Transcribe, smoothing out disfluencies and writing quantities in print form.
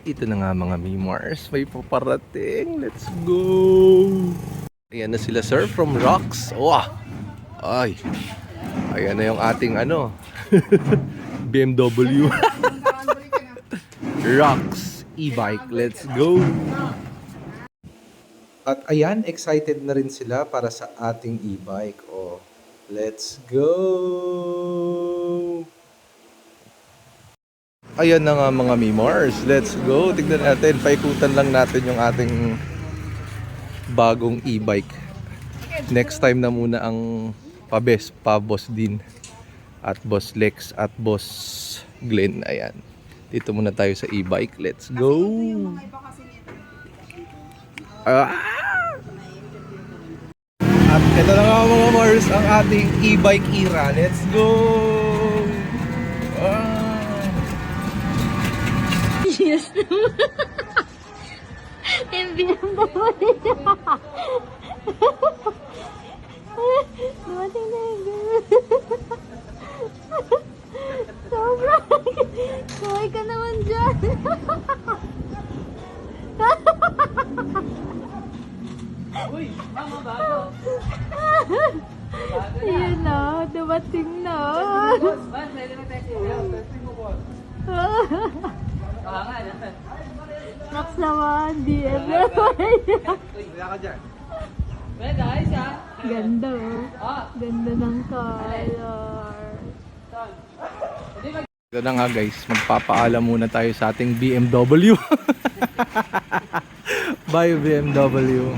Ito na nga mga Mimars, may paparating. Let's go! Ayan na sila sir from Rocks. Wow! Ay! Ayan na yung ating ano BMW Rocks e-bike. Let's go! At ayan, excited na rin sila para sa ating e-bike. Oh, let's go! Ayan na nga mga Mimars. Let's go. Tignan natin. Paikutan lang natin yung ating bagong e-bike. Next time na muna ang pa-boss din. At Boss Lex at Boss Glenn. Ayan. Dito muna tayo sa e-bike. Let's go. At ito na nga mga Mars ang ating e-bike era. Let's go. Yes naman. Enviyan ba mo nila? Dumating na yung sobra. Kaway ka naman dyan. Uy, mama bago. Ayan na, dumating na. Boss, pwede na tayo siya. Testing mo, boss. Nga na. Max naman, DM na. Uy, wala ka dyan. Pwede, ayos ah. Ganda oh. Ah, Ganda ng color. Ito na nga guys, magpapaalam muna tayo sa ating BMW. Bye BMW.